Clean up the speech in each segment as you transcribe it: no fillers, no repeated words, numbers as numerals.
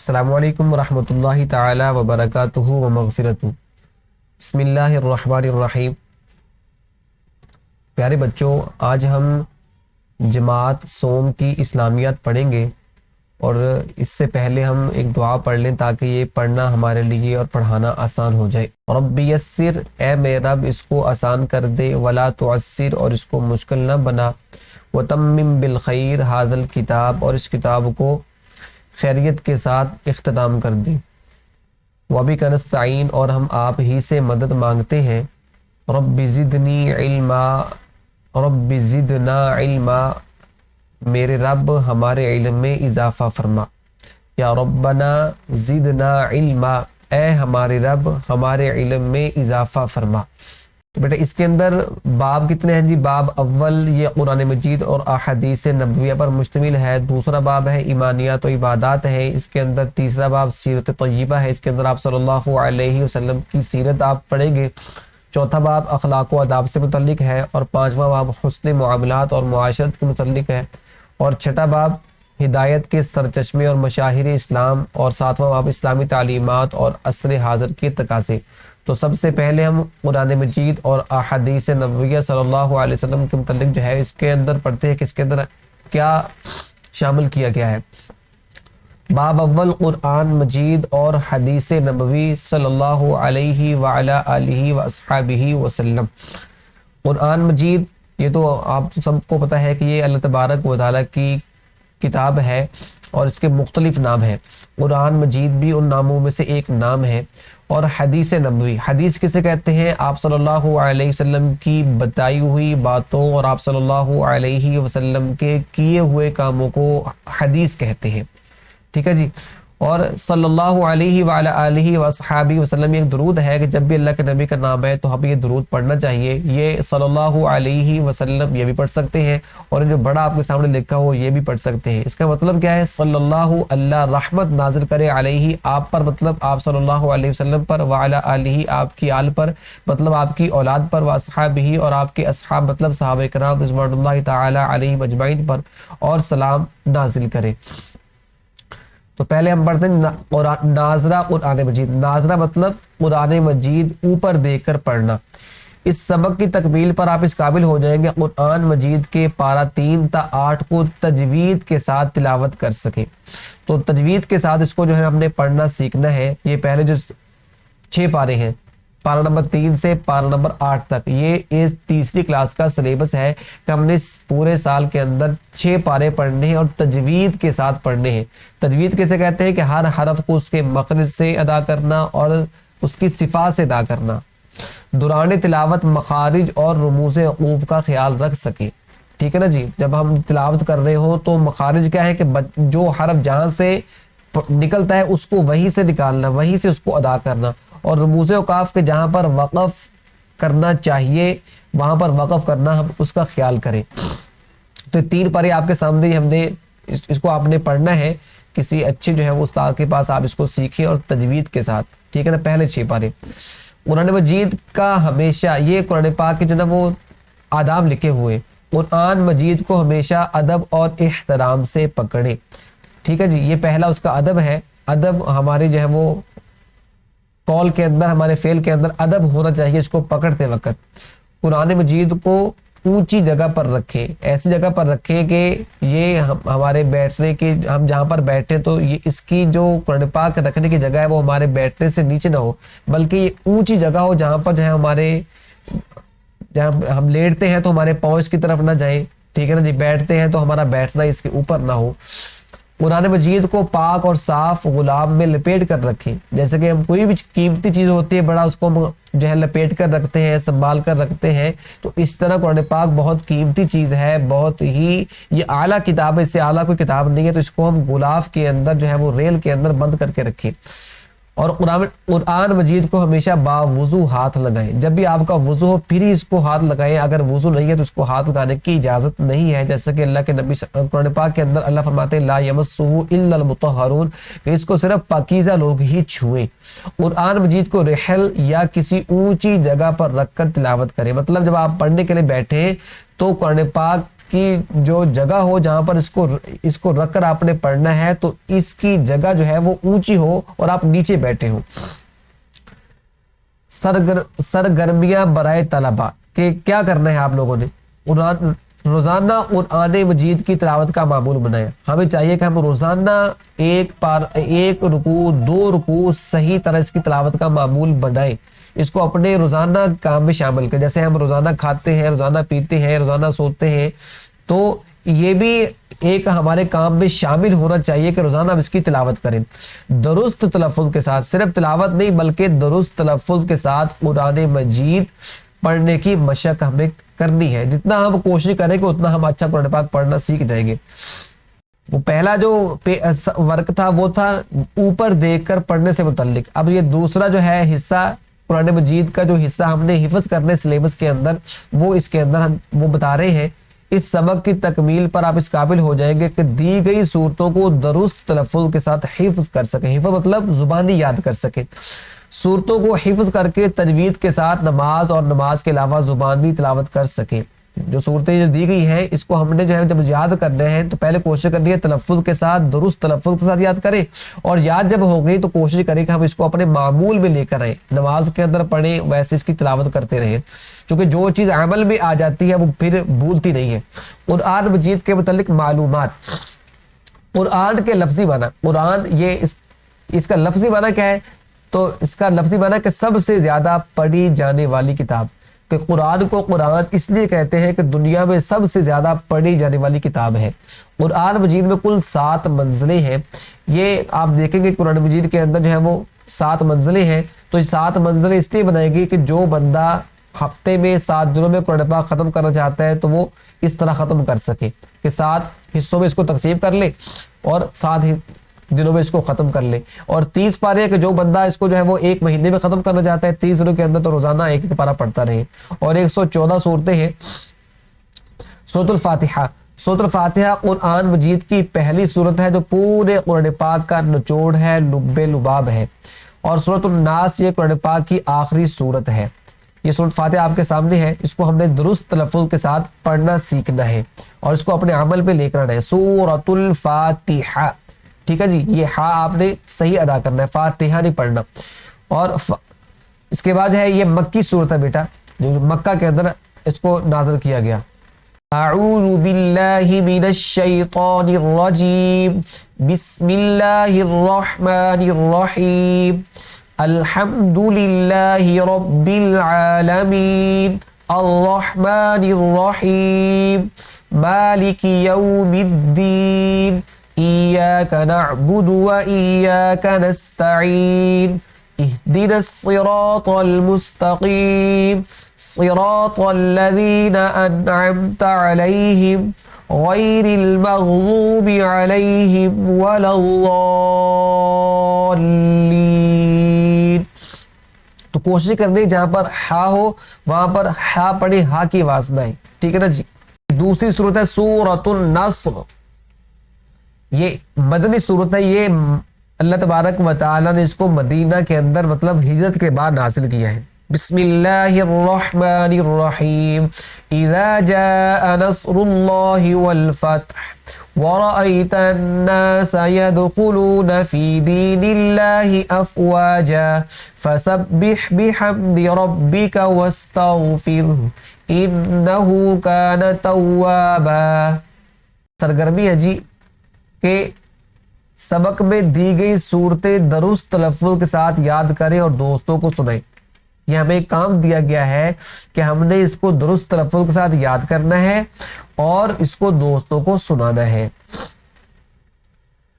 السلام علیکم ورحمۃ اللہ تعالی وبرکاتہ ومغفرتہ۔ بسم اللہ الرحمن الرحیم۔ پیارے بچوں، آج ہم جماعت صوم کی اسلامیات پڑھیں گے، اور اس سے پہلے ہم ایک دعا پڑھ لیں تاکہ یہ پڑھنا ہمارے لیے اور پڑھانا آسان ہو جائے۔ رب یسر، اے میرے رب اس کو آسان کر دے، ولا تعسر، اور اس کو مشکل نہ بنا، وتمم بالخیر ھذا الکتاب، اور اس کتاب کو خیریت کے ساتھ اختتام کر دیں۔ وبک نستعین، اور ہم آپ ہی سے مدد مانگتے ہیں۔ رب زدنی علما، رب زدنا علما، میرے رب ہمارے علم میں اضافہ فرما۔ یا ربنا زدنا علما، اے ہمارے رب ہمارے علم میں اضافہ فرما۔ تو بیٹا اس کے اندر باب کتنے ہیں جی؟ باب اول یہ قرآن مجید اور احادیث نبویہ پر مشتمل ہے۔ دوسرا باب ہے ایمانیات و عبادات ہے اس کے اندر۔ تیسرا باب سیرت طیبہ ہے، اس کے اندر آپ صلی اللہ علیہ وسلم کی سیرت آپ پڑھیں گے۔ چوتھا باب اخلاق و آداب سے متعلق ہے، اور پانچواں باب حسن معاملات اور معاشرت کے متعلق ہے، اور چھٹا باب ہدایت کے سرچشمے اور مشاہیر اسلام، اور ساتواں باب اسلامی تعلیمات اور عصر حاضر کے تقاضے۔ تو سب سے پہلے ہم قرآن مجید اور احادیث نبویہ صلی اللہ علیہ وسلم کے متعلق جو ہے اس کے اندر پڑھتے ہیں کہ اس کے اندر کیا شامل کیا گیا ہے۔ باب اول قرآن مجید اور حدیث نبوی صلی اللہ علیہ وعلی آلہ واصحابہ وسلم۔ قرآن مجید یہ تو آپ سب کو پتہ ہے کہ یہ اللہ تبارک و تعالیٰ کی کتاب ہے، اور اس کے مختلف نام ہیں۔ قرآن مجید بھی ان ناموں میں سے ایک نام ہے۔ اور حدیث نبوی، حدیث کسے کہتے ہیں؟ آپ صلی اللہ علیہ وسلم کی بتائی ہوئی باتوں اور آپ صلی اللہ علیہ وسلم کے کیے ہوئے کاموں کو حدیث کہتے ہیں، ٹھیک ہے جی۔ اور صلی اللہ علیہ وعلی آلہ واصحابہ وسلم ایک درود ہے کہ جب بھی اللہ کے نبی کا نام ہے تو ہمیں یہ درود پڑھنا چاہیے۔ یہ صلی اللہ علیہ وسلم یہ بھی پڑھ سکتے ہیں، اور جو بڑا آپ کے سامنے لکھا ہو یہ بھی پڑھ سکتے ہیں۔ اس کا مطلب کیا ہے؟ صلی اللہ، اللہ رحمت نازل کرے علیہ، آپ پر، مطلب آپ صلی اللہ علیہ وسلم پر، وعلی آلہ آپ کی آل پر، مطلب آپ کی اولاد پر، واصحابہ اور آپ کے اصحاب مطلب صحابہ کرام رضوان اللہ تعالی علیہم اجمعین پر، اور سلام نازل کرے۔ تو پہلے ہم پڑھتے ہیں ناظرہ قرآن مجید۔ ناظرہ مطلب قرآن مجید اوپر دیکھ کر پڑھنا۔ اس سبق کی تکمیل پر آپ اس قابل ہو جائیں گے قرآن مجید کے پارہ 3 تا 8 کو تجوید کے ساتھ تلاوت کر سکیں۔ تو تجوید کے ساتھ اس کو جو ہے ہم نے پڑھنا سیکھنا ہے۔ یہ پہلے جو 6 پارے ہیں، پارہ نمبر 3 سے پارہ نمبر 8 تک، یہ اس تیسری کلاس کا سلیبس ہے کہ ہم نے پورے سال کے اندر 6 پارے پڑھنے ہیں اور تجوید کے ساتھ پڑھنے ہیں۔ تجوید کیسے کہتے ہیں؟ کہ ہر حرف کو اس کے مخرج سے ادا کرنا اور اس کی صفات سے ادا کرنا، دوران تلاوت مخارج اور رموز عقوف کا خیال رکھ سکے، ٹھیک ہے نا جی۔ جب ہم تلاوت کر رہے ہوں تو مخارج کیا ہے کہ جو حرف جہاں سے نکلتا ہے اس کو وہیں سے نکالنا، وہیں سے اس کو ادا کرنا، اور رموز اوقاف کے جہاں پر وقف کرنا چاہیے وہاں پر وقف کرنا، ہم اس کا خیال کریں۔ تو 3 پارے آپ کے سامنے ہم نے اس کو آپ نے پڑھنا ہے، کسی اچھے جو ہے وہ استاد کے پاس آپ اس کو سیکھیں اور تجوید کے ساتھ، ٹھیک ہے نا۔ پہلے 6 پارے قرآن مجید کا ہمیشہ، یہ قرآن پاک کے جو نا وہ آداب لکھے ہوئے، قرآن مجید کو ہمیشہ ادب اور احترام سے پکڑیں، ٹھیک ہے جی۔ یہ پہلا اس کا ادب ہے۔ ادب ہمارے جو ہے وہ قول کے اندر، ہمارے فعل کے اندر ادب ہونا چاہیے۔ اس کو پکڑتے وقت قرآن مجید کو اونچی جگہ پر رکھیں، ایسی جگہ پر رکھیں کہ یہ ہمارے بیٹھنے کے، ہم جہاں پر بیٹھیں تو یہ اس کی جو قرآن پاک رکھنے کی جگہ ہے وہ ہمارے بیٹھنے سے نیچے نہ ہو، بلکہ یہ اونچی جگہ ہو جہاں پر جو ہے ہمارے، جہاں ہم لیٹتے ہیں تو ہمارے پاؤں اس کی طرف نہ جائیں، ٹھیک ہے نا جی۔ بیٹھتے ہیں تو ہمارا بیٹھنا اس کے اوپر نہ ہو۔ قرآن مجید کو پاک اور صاف غلام میں لپیٹ کر رکھیں، جیسے کہ ہم کوئی بھی قیمتی چیز ہوتی ہے بڑا اس کو جو ہے لپیٹ کر رکھتے ہیں، سنبھال کر رکھتے ہیں، تو اس طرح قرآن پاک بہت قیمتی چیز ہے، بہت ہی یہ اعلیٰ کتاب ہے، اس سے اعلیٰ کوئی کتاب نہیں ہے، تو اس کو ہم غلاف کے اندر جو ہے وہ ریل کے اندر بند کر کے رکھیں۔ اور قرآن مجید کو ہمیشہ باوضو ہاتھ لگائیں۔ جب بھی آپ کا وضو ہو پھر ہی اس کو ہاتھ لگائیں، اگر وضو نہیں ہے تو اس کو ہاتھ لگانے کی اجازت نہیں ہے، جیسا کہ اللہ کے نبی قرآن پاک کے اندر اللہ فرماتے ہیں لا یمسہ الا المطہرون، کہ اس کو صرف پاکیزہ لوگ ہی چھوئیں۔ قرآن مجید کو رحل یا کسی اونچی جگہ پر رکھ کر تلاوت کریں، مطلب جب آپ پڑھنے کے لیے بیٹھیں تو قرآن پاک کی جو جگہ ہو جہاں پر اس کو رکھ کر آپ نے پڑھنا ہے تو اس کی جگہ جو ہے وہ اونچی ہو اور آپ نیچے بیٹھے ہو. سرگرمیاں برائے طلبہ کہ کیا کرنا ہے آپ لوگوں نے, روزانہ قرآن مجید کی تلاوت کا معمول بنایا. ہمیں چاہیے کہ ہم روزانہ ایک رکوع 2 رکوع صحیح طرح اس کی تلاوت کا معمول بنائیں, اس کو اپنے روزانہ کام میں شامل کریں. جیسے ہم روزانہ کھاتے ہیں, روزانہ پیتے ہیں, روزانہ سوتے ہیں, تو یہ بھی ایک ہمارے کام میں شامل ہونا چاہیے کہ روزانہ ہم اس کی تلاوت کریں درست تلفظ کے ساتھ. صرف تلاوت نہیں بلکہ درست تلفظ کے ساتھ قرآن مجید پڑھنے کی مشق ہمیں کرنی ہے. جتنا ہم کوشش کریں کہ اتنا ہم اچھا قرآن پاک پڑھنا سیکھ جائیں گے. وہ پہلا جو ورک تھا وہ تھا اوپر دیکھ کر پڑھنے سے متعلق. اب یہ دوسرا جو ہے حصہ قرآن مجید کا جو حصہ ہم نے حفظ کرنے سلیبس کے اندر, وہ اس کے اندر ہم وہ بتا رہے ہیں. اس سبق کی تکمیل پر آپ اس قابل ہو جائیں گے کہ دی گئی صورتوں کو درست تلفظ کے ساتھ حفظ کر سکیں. حفظ مطلب زبانی یاد کر سکیں. صورتوں کو حفظ کر کے تجوید کے ساتھ نماز اور نماز کے علاوہ زبانی تلاوت کر سکیں. جو صورتیں جو دی گئی ہیں اس کو ہم نے جو ہے جب یاد کرنے ہیں تو پہلے کوشش کرنی ہے تلفظ کے ساتھ, درست تلفظ کے ساتھ یاد کریں, اور یاد جب ہو گئی تو کوشش کریں کہ ہم اس کو اپنے معمول میں لے کر آئیں, نماز کے اندر پڑھیں, ویسے اس کی تلاوت کرتے رہیں, کیونکہ جو چیز عمل میں آ جاتی ہے وہ پھر بھولتی نہیں ہے. قرآن مجید کے متعلق معلومات. قرآن کے لفظی معنی, قرآن یہ اس کا لفظی معنی کیا ہے, تو اس کا لفظی معنی کہ سب سے زیادہ پڑھی جانے والی کتاب. کہ قرآن کو قرآن اس لیے کہتے ہیں کہ دنیا میں سب سے زیادہ پڑھی جانے والی کتاب ہے. قرآن مجید میں کل 7 منزلیں ہیں. یہ آپ دیکھیں گے قرآن مجید کے اندر جو ہے وہ 7 منزلیں ہیں. تو یہ 7 منزلیں اس لیے بنائے گی کہ جو بندہ ہفتے میں 7 دنوں میں قرآن پاک ختم کرنا چاہتا ہے تو وہ اس طرح ختم کر سکے کہ 7 حصوں میں اس کو تقسیم کر لے اور 7 دنوں میں اس کو ختم کر لے. اور 30 پارے کہ جو بندہ اس کو جو ہے وہ 1 مہینے میں ختم کرنا چاہتا ہے 30 دنوں کے اندر, تو روزانہ 1 پارہ پڑھتا رہے. اور 114 صورتیں ہیں. سورۃ الفاتحہ. سورۃ الفاتحہ قرآن مجید کی پہلی صورت ہے جو پورے قرآن پاک کا نچوڑ ہے, لب لباب ہے. اور سورۃ الناس یہ قرآن پاک کی آخری صورت ہے. یہ سورۃ فاتحہ آپ کے سامنے ہے, اس کو ہم نے درست تلفظ کے ساتھ پڑھنا سیکھنا ہے اور اس کو اپنے عمل پہ لے کر آنا ہے. سورۃ الفاتحہ, ٹھیک ہے جی, یہ ہاں آپ نے صحیح ادا کرنا ہے, فاتحہ نہیں پڑھنا. اور اس کے بعد ہے یہ مکی صورت ہے بیٹا, جو مکہ کے اندر اس کو نازل کیا گیا. اعوذ باللہ من الشیطان الرجیم, بسم اللہ الرحمن الرحیم, الحمد للہ رب العالمین, الرحمن الرحیم, مالک یوم الدین, إياك نعبد وإياك نستعين, اهدنا الصراط المستقيم, صراط الذين أنعمت عليهم غير المغضوب عليهم ولا الضالين. تو کوشش کرنے جہاں پر ہا ہو وہاں پر ہا پڑھے, ہا کی آواز نہ آئے, ٹھیک ہے نا جی. دوسری صورت ہے سورۃ النصر. یہ مدنی صورت ہے. یہ اللہ تبارک و تعالی نے اس کو مدینہ کے اندر مطلب ہجرت کے بعد نازل کیا ہے. بسم اللہ الرحمن الرحیم, اذا جاء نصر اللہ والفتح ورأيت الناس يدخلون في دين الله أفواجا فسبح بحمد ربك واستغفره إنه كان توابا. سرگرمی ہے جی کہ سبق میں دی گئی صورتیں درست تلفظ کے ساتھ یاد کریں اور دوستوں کو سنائیں. یہ ہمیں ایک کام دیا گیا ہے کہ ہم نے اس کو درست تلفظ کے ساتھ یاد کرنا ہے اور اس کو دوستوں کو سنانا ہے.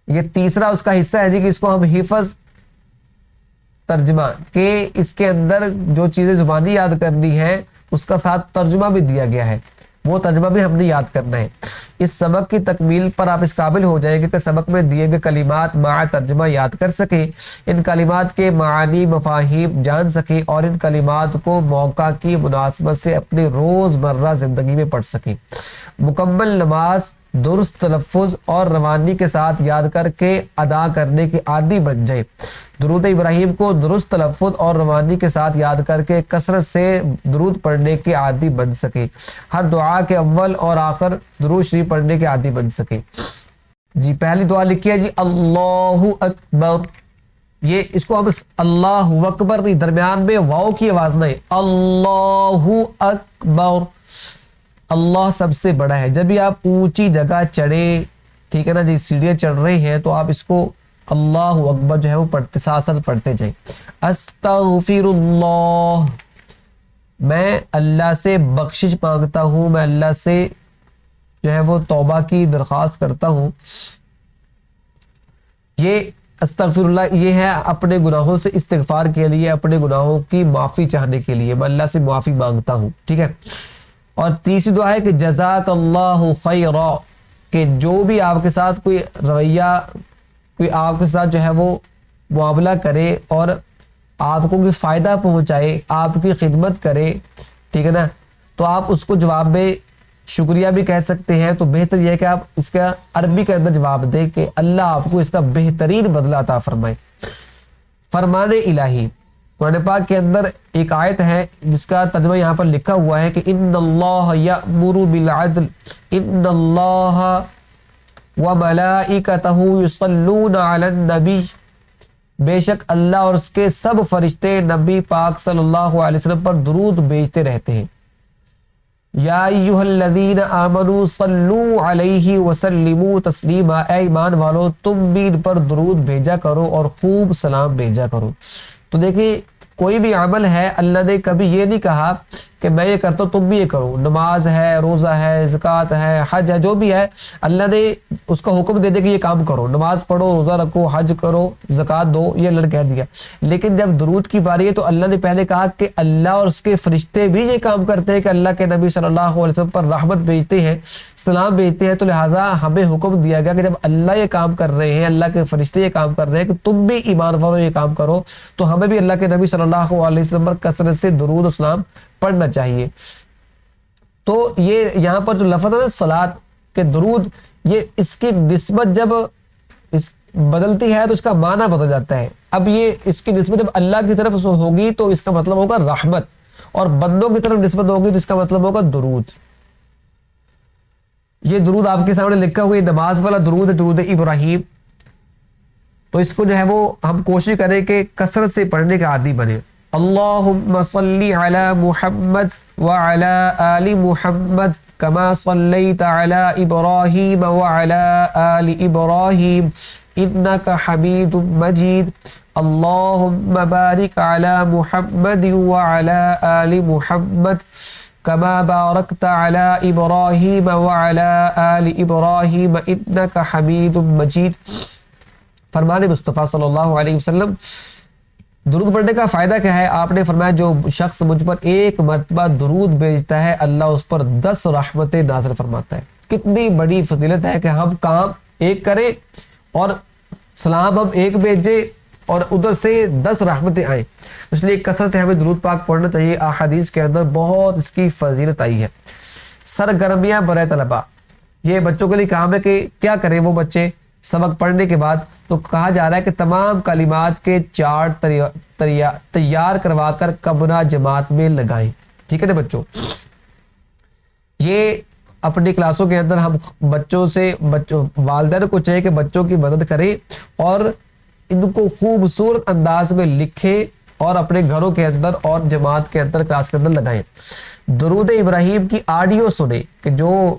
یہ تیسرا اس کا حصہ ہے جی کہ اس کو ہم حفظ ترجمہ کہ اس کے اندر جو چیزیں زبانی یاد کرنی ہے اس کا ساتھ ترجمہ بھی دیا گیا ہے, وہ ترجمہ بھی ہم نے یاد کرنا ہے. اس سبق کی تکمیل پر آپ اس قابل ہو جائیں گے کہ سبق میں دیے گئے کلمات مع ترجمہ یاد کر سکیں, ان کلمات کے معانی مفاہیم جان سکیں اور ان کلمات کو موقع کی مناسبت سے اپنے روزمرہ زندگی میں پڑھ سکیں. مکمل نماز درست تلفظ اور روانی کے ساتھ یاد کر کے ادا کرنے کے عادی بن جائے. درود ابراہیم کو درست تلفظ اور روانی کے ساتھ یاد کر کے کثرت سے درود پڑھنے کے عادی بن سکے. ہر دعا کے اول اور آخر درود شریف پڑھنے کے عادی بن سکے. جی پہلی دعا لکھی ہے جی اللہ اکبر. یہ اس کو ہم اللہ اکبر نہیں، درمیان میں واؤ کی آواز نہیں، اللہ اکبر. اللہ سب سے بڑا ہے. جب بھی آپ اونچی جگہ چڑھے، ٹھیک ہے نا جی، سیڑھیاں چڑھ رہے ہیں، تو آپ اس کو اللہ اکبر جو ہے وہ پڑھتے ساتھ ساتھ پڑھتے جائیں. استغفر اللہ، میں اللہ سے بخشش مانگتا ہوں، میں اللہ سے جو ہے وہ توبہ کی درخواست کرتا ہوں. یہ استغفر اللہ یہ ہے اپنے گناہوں سے استغفار کے لیے، اپنے گناہوں کی معافی چاہنے کے لیے میں اللہ سے معافی مانگتا ہوں. ٹھیک ہے. اور تیسری دعا ہے کہ جزاک اللہ خیرا، کہ جو بھی آپ کے ساتھ کوئی رویہ، کوئی آپ کے ساتھ جو ہے وہ معاملہ کرے اور آپ کو کوئی فائدہ پہنچائے، آپ کی خدمت کرے، ٹھیک ہے نا، تو آپ اس کو جواب میں شکریہ بھی کہہ سکتے ہیں. تو بہتر یہ ہے کہ آپ اس کا عربی کے اندر جواب دیں کہ اللہ آپ کو اس کا بہترین بدلہ عطا فرمائے. فرمان الہی، قرآن پاک کے اندر ایک آیت ہے جس کا ترجمہ یہاں پر لکھا ہوا ہے کہ ان اللہ یأمر بالعدل ان اللہ وملائکتہ یصلون علی النبی، بے شک اللہ اور اس کے سب فرشتے نبی پاک صلی اللہ علیہ وسلم پر درود بھیجتے رہتے ہیں. یا ایھا الذین آمنوا صلوا علیہ وسلموا تسلیما، اے ایمان والو تم بھی ان پر درود بھیجا کرو اور خوب سلام بھیجا کرو. تو دیکھیں کوئی بھی عمل ہے اللہ نے کبھی یہ نہیں کہا کہ میں یہ کرتا ہوں تم بھی یہ کرو. نماز ہے، روزہ ہے، زکوٰۃ ہے، حج ہے، جو بھی ہے اللہ نے اس کا حکم دے دے کہ یہ کام کرو، نماز پڑھو، روزہ رکھو، حج کرو، زکوٰۃ دو، یہ اللہ نے کہہ دیا. لیکن جب درود کی باری ہے تو اللہ نے پہلے کہا کہ اللہ اور اس کے فرشتے بھی یہ کام کرتے ہیں کہ اللہ کے نبی صلی اللہ علیہ وسلم پر رحمت بھیجتے ہیں، سلام بھیجتے ہیں. تو لہٰذا ہمیں حکم دیا گیا کہ جب اللہ یہ کام کر رہے ہیں، اللہ کے فرشتے یہ کام کر رہے ہیں کہ تم بھی ایمان والو یہ کام کرو، تو ہمیں بھی اللہ کے نبی صلی اللہ علیہ وسلم پر کثرت سے درود و سلام پڑھنا چاہیے. تو یہ یہاں پر جو لفظ ہے نا صلاۃ کے درود، یہ اس کی نسبت جب اس بدلتی ہے تو اس کا معنی بدل جاتا ہے. اب یہ اس کی نسبت جب اللہ کی طرف ہوگی تو اس کا مطلب ہوگا رحمت، اور بندوں کی طرف نسبت ہوگی تو اس کا مطلب ہوگا درود. یہ درود آپ کے سامنے لکھا ہوا نماز والا درود ہے، درود ابراہیم. تو اس کو جو ہے وہ ہم کوشش کریں کہ کثرت سے پڑھنے کے عادی بنے. اللہم صلی علی محمد وعلی آل محمد کما صلیت علی ابراہیم وعلی آل ابراہیم انک حمید مجید. اللہم بارک علی محمد وعلی آل محمد کما بارکت علی ابراہیم وعلی آل ابراہیم انک حمید مجید. فرمان مصطفیٰ صلی اللہ علیہ وسلم. درود پڑھنے کا فائدہ کیا ہے؟ آپ نے فرمایا جو شخص مجھ پر ایک مرتبہ درود بھیجتا ہے اللہ اس پر 10 رحمتیں نازل فرماتا ہے. کتنی بڑی فضیلت ہے کہ ہم کام ایک کریں اور سلام ہم ایک بھیجیں اور ادھر سے 10 رحمتیں آئیں. اس لیے کثرت سے ہمیں درود پاک پڑھنا چاہیے. احادیث کے اندر بہت اس کی فضیلت آئی ہے. سرگرمیاں برائے طلباء، یہ بچوں کے لیے کام ہے کہ کیا کریں وہ بچے سبق پڑھنے کے بعد. تو کہا جا رہا ہے کہ تمام کلمات کے چارٹ تیار کروا کر کمرہ جماعت میں لگائیں. ٹھیک ہے نا بچوں، یہ اپنی کلاسوں کے اندر ہم بچوں والدین کو چاہیے کہ بچوں کی مدد کریں اور ان کو خوبصورت انداز میں لکھیں اور اپنے گھروں کے اندر اور جماعت کے اندر کلاس کے اندر لگائیں. درود ابراہیم کی آڈیو سنیں کہ جو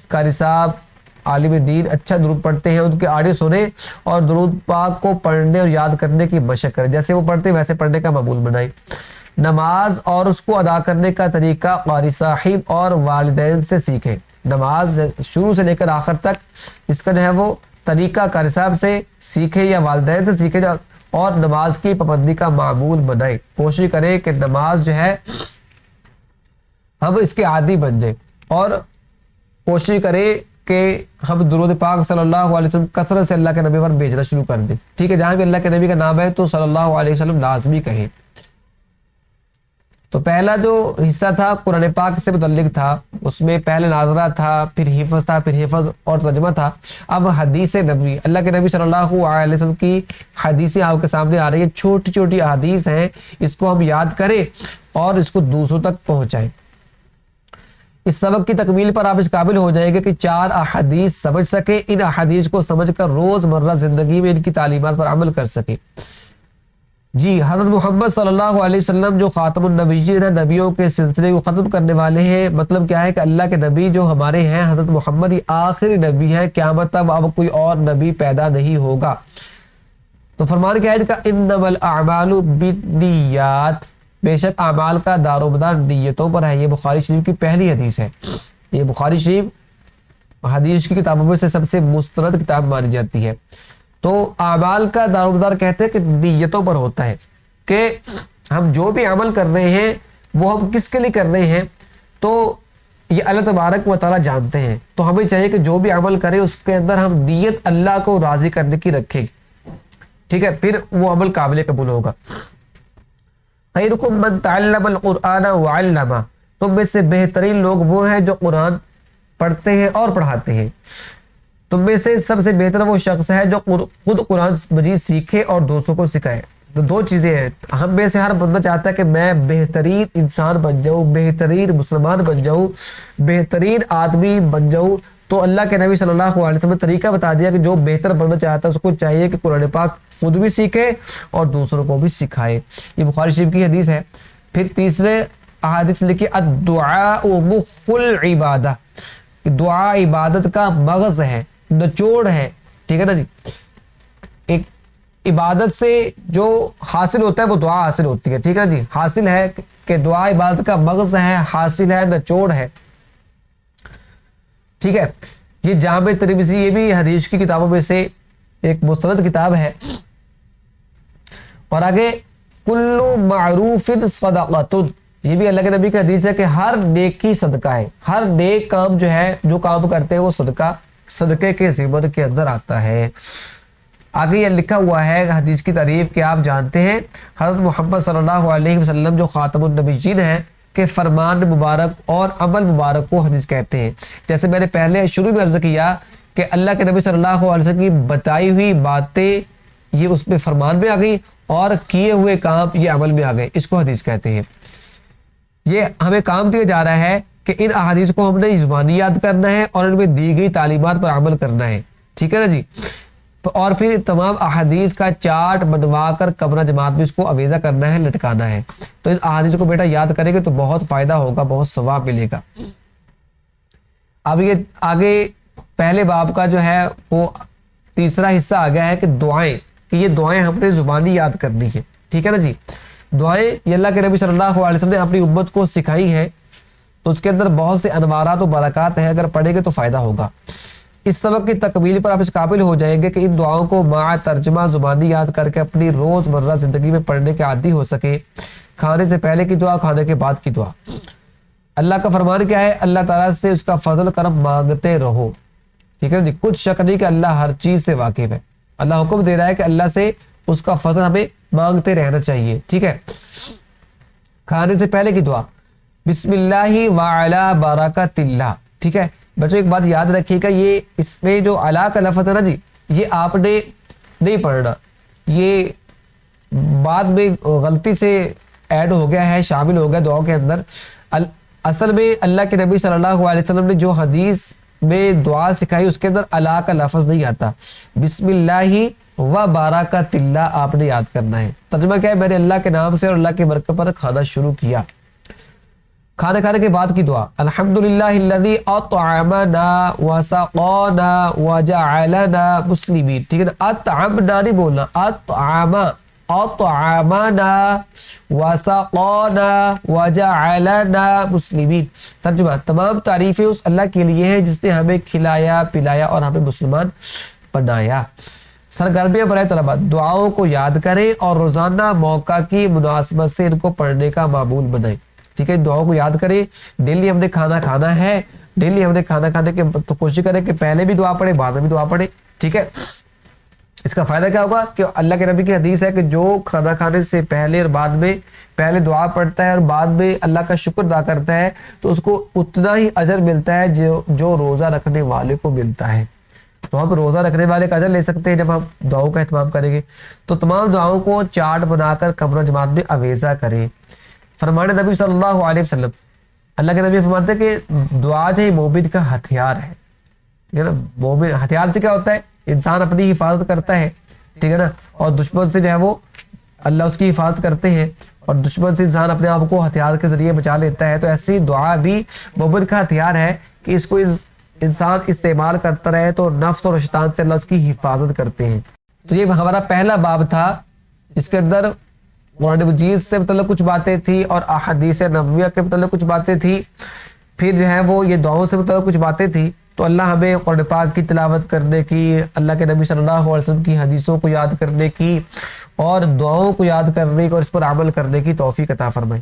قاری صاحب عالم دین اچھا درود پڑھتے ہیں ان کے آڈیو سنیں اور درود پاک کو پڑھنے اور یاد کرنے کی مشق کریں. جیسے وہ پڑھتے ہیں ویسے پڑھنے کا معمول بنائیں. نماز اور اس کو ادا کرنے کا طریقہ قاری صاحب اور والدین سے سیکھیں. نماز شروع سے لے کر آخر تک اس کا جو ہے وہ طریقہ قاری صاحب سے سیکھیں یا والدین سے سیکھیں اور نماز کی پابندی کا معمول بنائیں. کوشش کریں کہ نماز جو ہے ہم اس کے عادی بن جائیں اور کوشش کریں کہ ہم درود پاک صلی اللہ علیہ وسلم کثرت سے اللہ کے نبی پر بھیجنا شروع کر دیں. ٹھیک ہے، جہاں بھی اللہ کے نبی کا نام ہے تو صلی اللہ علیہ وسلم لازمی کہیں. تو پہلا جو حصہ تھا قرآن پاک سے متعلق تھا، اس میں پہلے ناظرہ تھا، پھر حفظ تھا، پھر حفظ اور ترجمہ تھا۔ اب حدیث نبوی، اللہ کے نبی صلی اللہ علیہ وسلم کی حدیثیں آپ کے سامنے آ رہی ہیں، چھوٹی چھوٹی احادیث ہیں، اس کو ہم یاد کریں اور اس کو دوسروں تک پہنچائیں۔ اس سبق کی تکمیل پر آپ اس قابل ہو جائیں گے کہ 4 احادیث سمجھ سکیں، ان احادیث کو سمجھ کر روزمرہ زندگی میں ان کی تعلیمات پر عمل کر سکیں۔ جی، حضرت محمد صلی اللہ علیہ وسلم جو خاتم النبیین ہیں، نبیوں کے سلسلے کو ختم کرنے والے ہیں، مطلب کیا ہے کہ اللہ کے نبی جو ہمارے ہیں حضرت محمد ہی آخری نبی ہے، قیامت تک اب کوئی اور نبی پیدا نہیں ہوگا۔ تو فرمان کیا ہے ان کا، انما الاعمال بالنیات، بے شک اعمال کا دار و مدار نیتوں پر ہے۔ یہ بخاری شریف کی پہلی حدیث ہے، یہ بخاری شریف حدیث کی کتابوں میں سے سب سے مستند کتاب مانی جاتی ہے۔ تو اعمال کا دار و مدار کہتے ہیں کہ نیتوں پر ہوتا ہے، کہ ہم جو بھی عمل کر رہے ہیں وہ ہم کس کے لیے کر رہے ہیں، تو یہ اللہ تبارک و تعالیٰ جانتے ہیں۔ تو ہمیں چاہیے کہ جو بھی عمل کریں اس کے اندر ہم نیت اللہ کو راضی کرنے کی رکھیں، ٹھیک ہے، پھر وہ عمل قابل قبول ہوگا۔ خیرکم من تعلم القرآن وعلمہ، تم میں سے بہترین لوگ وہ ہیں جو قرآن پڑھتے ہیں اور پڑھاتے ہیں۔ تم میں سے سب سے بہتر وہ شخص ہے جو خود قرآن مجید سیکھے اور دوسروں کو سکھائے۔ تو 2 چیزیں ہیں، ہم میں سے ہر بندہ چاہتا ہے کہ میں بہترین انسان بن جاؤں، بہترین مسلمان بن جاؤں، بہترین آدمی بن جاؤں۔ تو اللہ کے نبی صلی اللہ علیہ وسلم نے طریقہ بتا دیا کہ جو بہتر بننا چاہتا ہے اس کو چاہیے کہ قرآن پاک خود بھی سیکھے اور دوسروں کو بھی سکھائے۔ یہ بخاری شریف کی حدیث ہے۔ پھر تیسرے احادیث لکھی الدعاء مخ العبادہ، دعا عبادت کا مغز ہے، نچوڑ ہے، ٹھیک ہے نا جی۔ ایک عبادت سے جو حاصل ہوتا ہے وہ دعا حاصل ہوتی ہے، ٹھیک ہے جی، حاصل ہے کہ دعا عبادت کا مغز ہے، حاصل ہے، نچوڑ ہے، ٹھیک ہے۔ یہ جامع ترمذی، یہ بھی حدیث کی کتابوں میں سے ایک مستند کتاب ہے۔ اور آگے کل معروف صدقۃ، یہ بھی اللہ کے نبی کی حدیث ہے کہ ہر نیکی صدقہ ہے، ہر نیک کام جو ہے، جو کام کرتے ہیں وہ صدقے کے ضمن کے اندر آتا ہے۔ آگے یہ لکھا ہوا ہے حدیث کی تعریف کہ آپ جانتے ہیں حضرت محمد صلی اللہ علیہ وسلم جو خاتم النبیین ہیں کہ فرمان مبارک اور عمل مبارک کو حدیث کہتے ہیں۔ جیسے میں نے پہلے شروع میں عرض کیا کہ اللہ کے نبی صلی اللہ علیہ وسلم کی بتائی ہوئی باتیں یہ اس میں فرمان میں آ گئی اور کیے ہوئے کام یہ عمل میں آ گئے، اس کو حدیث کہتے ہیں۔ یہ ہمیں کام دیا جا رہا ہے کہ ان احادیث کو ہم نے زبانی یاد کرنا ہے اور ان میں دی گئی تعلیمات پر عمل کرنا ہے، ٹھیک ہے نا جی۔ اور پھر تمام احادیث کا چارٹ بنوا کر کمرہ جماعت میں اس کو اویزہ کرنا ہے، لٹکانا ہے۔ تو ان احادیث کو بیٹا یاد کریں گے تو بہت فائدہ ہوگا، بہت ثواب ملے گا۔ اب یہ آگے پہلے باب کا جو ہے وہ تیسرا حصہ آ گیا ہے کہ دعائیں، کہ یہ دعائیں ہم نے زبانی یاد کرنی ہے، ٹھیک ہے نا جی۔ دعائیں یہ اللہ کے نبی صلی اللہ علیہ وسلم نے اپنی امت کو سکھائی ہیں، تو اس کے اندر بہت سے انوارات و برکات ہیں، اگر پڑھیں گے تو فائدہ ہوگا۔ اس سبق کی تکمیل پر آپ اس قابل ہو جائیں گے کہ ان دعاؤں کو مع ترجمہ زبانی یاد کر کے اپنی روزمرہ زندگی میں پڑھنے کے عادی ہو سکے۔ کھانے سے پہلے کی دعا، کھانے کے بعد کی دعا۔ اللہ کا فرمان کیا ہے، اللہ تعالیٰ سے اس کا فضل کرم مانگتے رہو، ٹھیک ہے جی۔ کچھ شک نہیں کہ اللہ ہر چیز سے واقف ہے، اللہ حکم دے رہا ہے کہ اللہ سے اس کا فضل ہمیں مانگتے رہنا چاہیے، ٹھیک ہے۔ کھانے سے پہلے کی دعا بسم اللہ وعلی برکۃ اللہ، ٹھیک ہے بچوں۔ ایک بات یاد رکھیے گا، یہ اس میں جو علا کا لفظ ہے نا جی، یہ آپ نے نہیں پڑھنا، یہ بعد میں غلطی سے ایڈ ہو گیا ہے، شامل ہو گیا دعا کے اندر۔ اصل میں اللہ کے نبی صلی اللہ علیہ وسلم نے جو حدیث میں دعا سکھائی اس کے اندر علا کا لفظ نہیں آتا، بسم اللہ و برکۃ اللہ آپ نے یاد کرنا ہے۔ ترجمہ کیا ہے، میں نے اللہ کے نام سے اور اللہ کی برکت پر کھانا شروع کیا۔ کھانا کھانے کے بعد کی دعا الحمدللہ الذی اطعمنا وسقانا وجعلنا مسلمین، ٹھیک ہے نا۔ اطعمنا نہیں بولنا، اطعمنا وسقانا وجعلنا مسلمین۔ ترجمہ تمام تعریفیں اس اللہ کے لیے ہیں جس نے ہمیں کھلایا پلایا اور ہمیں مسلمان بنایا۔ سرگرمیاں برائے طلباء، دعاؤں کو یاد کریں اور روزانہ موقع کی مناسبت سے ان کو پڑھنے کا معمول بنائیں، ٹھیک ہے۔ دعاؤں کو یاد کریں، ڈیلی ہم نے کھانا کھانا ہے، ڈیلی ہم نے کھانا کھانے کے تو کوشش کریں کہ پہلے بھی دعا پڑھے بعد میں بھی دعا پڑھے، ٹھیک ہے۔ اس کا فائدہ کیا ہوگا کہ اللہ کے نبی کی حدیث ہے کہ جو کھانا کھانے سے پہلے اور بعد میں پہلے دعا پڑھتا ہے اور بعد میں اللہ کا شکر ادا کرتا ہے تو اس کو اتنا ہی اجر ملتا ہے جو روزہ رکھنے والے کو ملتا ہے. تو ہم روزہ رکھنے والے کا اجر لے سکتے ہیں جب ہم دعاؤں کا اہتمام کریں گے. تو تمام دعاؤں کو چارٹ بنا کر قبر و جماعت میں اویزا کریں. فرمان نبی صلی اللہ علیہ وسلم، اللہ کے نبی فرماتے ہیں کہ دعا جو ہے مومن کا ہتھیار ہے. ٹھیک ہے نا. مومن ہتھیار سے کیا ہوتا ہے؟ انسان اپنی حفاظت کرتا ہے. ٹھیک ہے نا. اور دشمن سے جو ہے وہ اللہ اس کی حفاظت کرتے ہیں اور دشمن سے انسان اپنے آپ کو ہتھیار کے ذریعے بچا لیتا ہے. تو ایسی دعا بھی مومن کا ہتھیار ہے کہ اس کو انسان استعمال کرتا رہے تو نفس اور شیطان سے اللہ اس کی حفاظت کرتے ہیں. تو یہ ہمارا پہلا باب تھا جس کے اندر قرآن مجید سے متعلق کچھ باتیں تھی اور احادیث نبویہ کے متعلق کچھ باتیں تھی. پھر جو ہے وہ یہ دعاؤں سے متعلق کچھ باتیں تھی. تو اللہ ہمیں قرآن پاک کی تلاوت کرنے کی، اللہ کے نبی صلی اللہ علیہ وسلم کی حدیثوں کو یاد کرنے کی اور دعاؤں کو یاد کرنے کی اور اس پر عمل کرنے کی توفیق عطا فرمائے.